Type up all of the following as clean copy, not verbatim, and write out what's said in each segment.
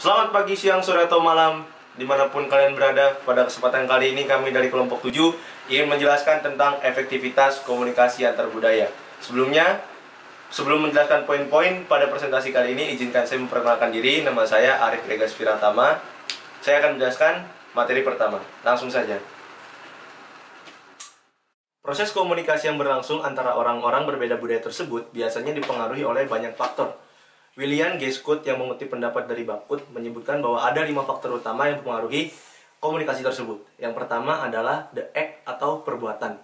Selamat pagi, siang, sore, atau malam dimanapun kalian berada. Pada kesempatan kali ini kami dari kelompok 7 ingin menjelaskan tentang efektivitas komunikasi antar budaya. Sebelum menjelaskan poin-poin pada presentasi kali ini, izinkan saya memperkenalkan diri. Nama saya Arif Regas Firatama. Saya akan menjelaskan materi pertama. Langsung saja. Proses komunikasi yang berlangsung antara orang-orang berbeda budaya tersebut biasanya dipengaruhi oleh banyak faktor. William G. Scott yang mengutip pendapat dari Bakut menyebutkan bahwa ada 5 faktor utama yang mempengaruhi komunikasi tersebut. Yang pertama adalah the act atau perbuatan.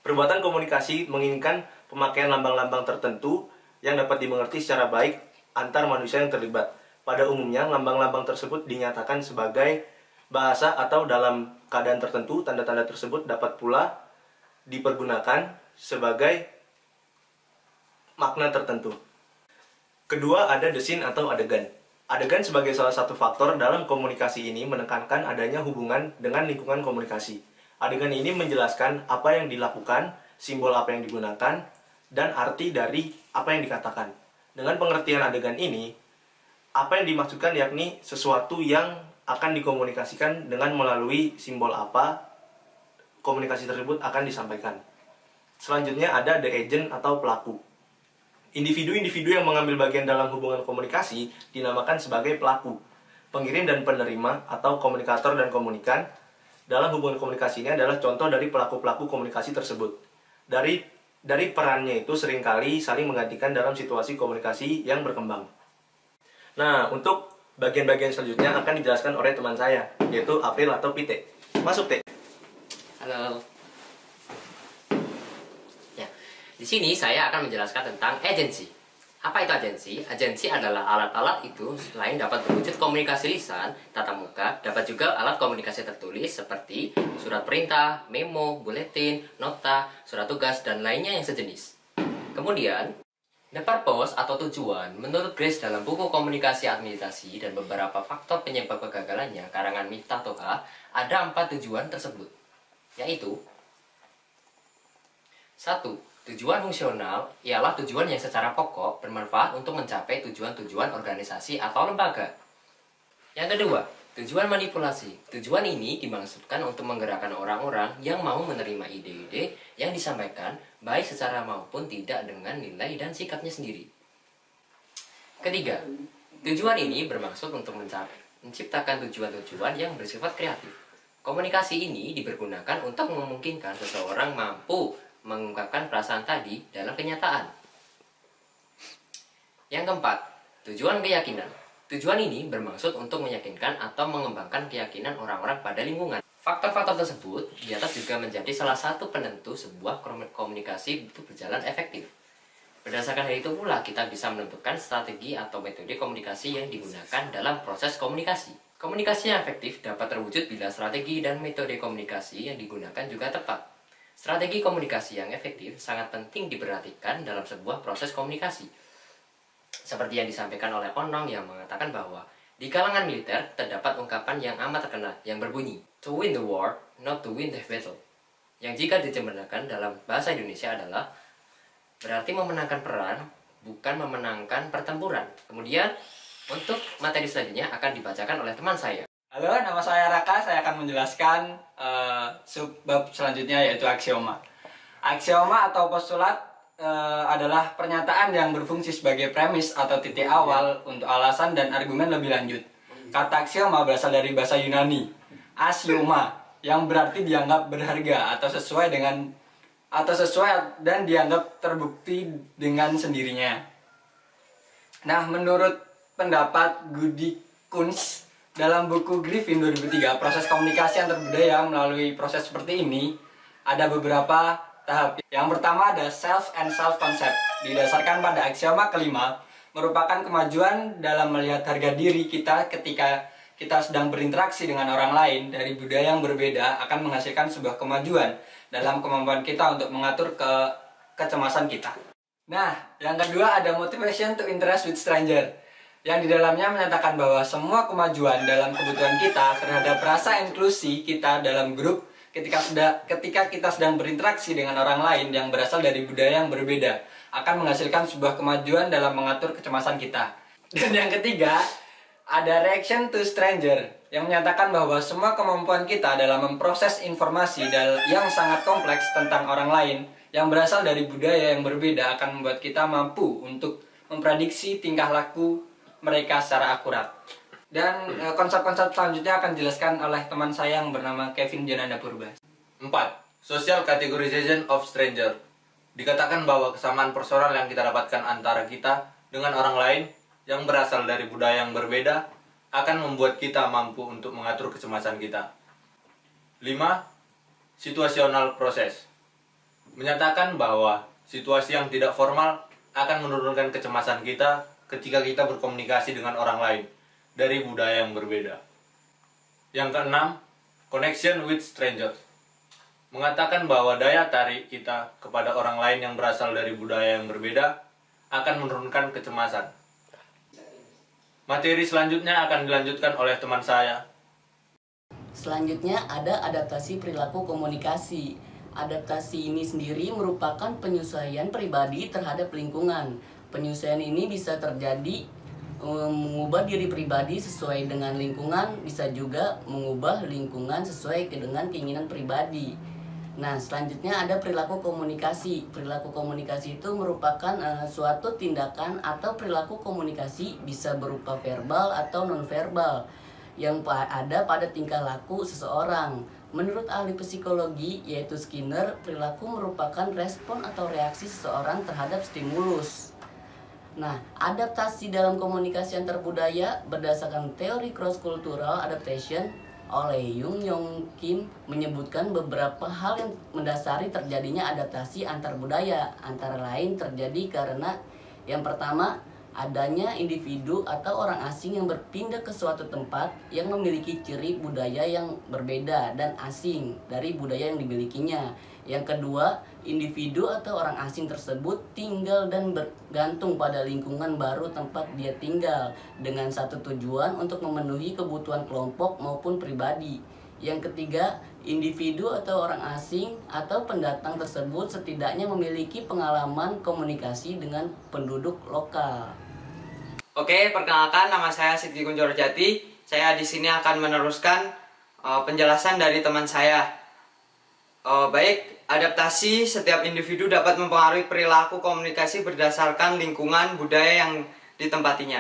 Perbuatan komunikasi menginginkan pemakaian lambang-lambang tertentu yang dapat dimengerti secara baik antar manusia yang terlibat. Pada umumnya, lambang-lambang tersebut dinyatakan sebagai bahasa atau dalam keadaan tertentu, tanda-tanda tersebut dapat pula dipergunakan sebagai makna tertentu. Kedua, ada the scene atau adegan. Adegan sebagai salah satu faktor dalam komunikasi ini menekankan adanya hubungan dengan lingkungan komunikasi. Adegan ini menjelaskan apa yang dilakukan, simbol apa yang digunakan, dan arti dari apa yang dikatakan. Dengan pengertian adegan ini, apa yang dimaksudkan yakni sesuatu yang akan dikomunikasikan dengan melalui simbol apa, komunikasi tersebut akan disampaikan. Selanjutnya ada the agent atau pelaku. Individu-individu yang mengambil bagian dalam hubungan komunikasi dinamakan sebagai pelaku. Pengirim dan penerima atau komunikator dan komunikan dalam hubungan komunikasi ini adalah contoh dari pelaku-pelaku komunikasi tersebut. Dari perannya itu seringkali saling menggantikan dalam situasi komunikasi yang berkembang. Nah, untuk bagian-bagian selanjutnya akan dijelaskan oleh teman saya, yaitu April atau Pite. Masuk, Teh. Halo. Ya, di sini saya akan menjelaskan tentang agensi. Apa itu agensi? Agensi adalah alat-alat itu selain dapat berwujud komunikasi lisan, tatap muka, dapat juga alat komunikasi tertulis seperti surat perintah, memo, buletin, nota, surat tugas, dan lainnya yang sejenis. Kemudian, the purpose atau tujuan, menurut Grace dalam buku Komunikasi Administrasi dan beberapa faktor penyebab kegagalannya, karangan Miftah Toha, ada 4 tujuan tersebut, yaitu 1. Tujuan fungsional ialah tujuan yang secara pokok bermanfaat untuk mencapai tujuan-tujuan organisasi atau lembaga. Yang kedua, tujuan manipulasi. Tujuan ini dimaksudkan untuk menggerakkan orang-orang yang mau menerima ide-ide yang disampaikan, baik secara maupun tidak dengan nilai dan sikapnya sendiri. Ketiga, tujuan ini bermaksud untuk menciptakan tujuan-tujuan yang bersifat kreatif. Komunikasi ini dipergunakan untuk memungkinkan seseorang mampu mengungkapkan perasaan tadi dalam kenyataan. Yang keempat, tujuan keyakinan. Tujuan ini bermaksud untuk meyakinkan atau mengembangkan keyakinan orang-orang pada lingkungan. Faktor-faktor tersebut di atas juga menjadi salah satu penentu sebuah komunikasi itu berjalan efektif. Berdasarkan hal itu pula kita bisa menentukan strategi atau metode komunikasi yang digunakan dalam proses komunikasi. Komunikasi yang efektif dapat terwujud bila strategi dan metode komunikasi yang digunakan juga tepat. Strategi komunikasi yang efektif sangat penting diperhatikan dalam sebuah proses komunikasi. Seperti yang disampaikan oleh Onong yang mengatakan bahwa di kalangan militer terdapat ungkapan yang amat terkenal yang berbunyi to win the war, not to win the battle. Yang jika diterjemahkan dalam bahasa Indonesia adalah berarti memenangkan perang, bukan memenangkan pertempuran. Kemudian untuk materi selanjutnya akan dibacakan oleh teman saya. Halo, nama saya Raka. Saya akan menjelaskan subbab selanjutnya yaitu aksioma. Aksioma atau postulat adalah pernyataan yang berfungsi sebagai premis atau titik awal untuk alasan dan argumen lebih lanjut. Kata aksioma berasal dari bahasa Yunani, asioma, yang berarti dianggap berharga atau sesuai dan dianggap terbukti dengan sendirinya. Nah, menurut pendapat Gudi Kunz dalam buku Griffin 2003, proses komunikasi antar budaya melalui proses seperti ini ada beberapa tahap. Yang pertama ada self and self concept, didasarkan pada aksioma kelima, merupakan kemajuan dalam melihat harga diri kita ketika kita sedang berinteraksi dengan orang lain dari budaya yang berbeda akan menghasilkan sebuah kemajuan dalam kemampuan kita untuk mengatur kecemasan kita. Nah, yang kedua ada motivation to interact with stranger, yang di dalamnya menyatakan bahwa semua kemajuan dalam kebutuhan kita terhadap rasa inklusi kita dalam grup ketika kita sedang berinteraksi dengan orang lain yang berasal dari budaya yang berbeda akan menghasilkan sebuah kemajuan dalam mengatur kecemasan kita. Dan yang ketiga Ada reaction to stranger yang menyatakan bahwa semua kemampuan kita dalam memproses informasi yang sangat kompleks tentang orang lain yang berasal dari budaya yang berbeda akan membuat kita mampu untuk memprediksi tingkah laku mereka secara akurat. Dan konsep-konsep selanjutnya akan dijelaskan oleh teman saya yang bernama Kevin Jananda Purba. 4. Social categorization of stranger. Dikatakan bahwa kesamaan personal yang kita dapatkan antara kita dengan orang lain yang berasal dari budaya yang berbeda akan membuat kita mampu untuk mengatur kecemasan kita. 5. Situational process. Menyatakan bahwa situasi yang tidak formal akan menurunkan kecemasan kita ketika kita berkomunikasi dengan orang lain dari budaya yang berbeda. Yang keenam, connection with strangers. Mengatakan bahwa daya tarik kita kepada orang lain yang berasal dari budaya yang berbeda akan menurunkan kecemasan. Materi selanjutnya akan dilanjutkan oleh teman saya. Selanjutnya ada adaptasi perilaku komunikasi. Adaptasi ini sendiri merupakan penyesuaian pribadi terhadap lingkungan. Penyesuaian ini bisa terjadi mengubah diri pribadi sesuai dengan lingkungan, bisa juga mengubah lingkungan sesuai dengan keinginan pribadi. Nah, selanjutnya ada perilaku komunikasi. Perilaku komunikasi itu merupakan suatu tindakan atau perilaku komunikasi bisa berupa verbal atau nonverbal yang ada pada tingkah laku seseorang. Menurut ahli psikologi yaitu Skinner, perilaku merupakan respon atau reaksi seseorang terhadap stimulus. Nah, adaptasi dalam komunikasi antar budaya berdasarkan teori cross-cultural adaptation oleh Jung Yong Kim menyebutkan beberapa hal yang mendasari terjadinya adaptasi antar budaya. Antara lain terjadi karena yang pertama, adanya individu atau orang asing yang berpindah ke suatu tempat yang memiliki ciri budaya yang berbeda dan asing dari budaya yang dimilikinya. Yang kedua, individu atau orang asing tersebut tinggal dan bergantung pada lingkungan baru tempat dia tinggal dengan satu tujuan untuk memenuhi kebutuhan kelompok maupun pribadi. Yang ketiga, individu atau orang asing atau pendatang tersebut setidaknya memiliki pengalaman komunikasi dengan penduduk lokal. Oke, perkenalkan, nama saya Sidki Kunchoro Jati. Saya di sini akan meneruskan penjelasan dari teman saya. Baik, adaptasi setiap individu dapat mempengaruhi perilaku komunikasi berdasarkan lingkungan budaya yang ditempatinya.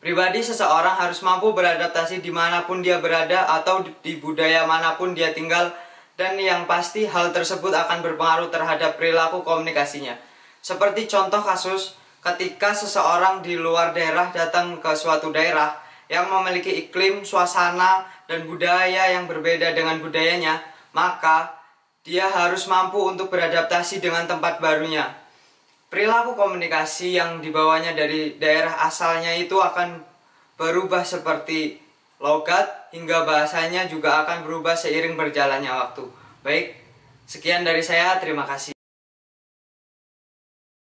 Pribadi seseorang harus mampu beradaptasi dimanapun dia berada atau di budaya manapun dia tinggal, dan yang pasti hal tersebut akan berpengaruh terhadap perilaku komunikasinya. Seperti contoh kasus, ketika seseorang di luar daerah datang ke suatu daerah yang memiliki iklim, suasana, dan budaya yang berbeda dengan budayanya, maka dia harus mampu untuk beradaptasi dengan tempat barunya. Perilaku komunikasi yang dibawanya dari daerah asalnya itu akan berubah seperti logat, hingga bahasanya juga akan berubah seiring berjalannya waktu. Baik, sekian dari saya, terima kasih.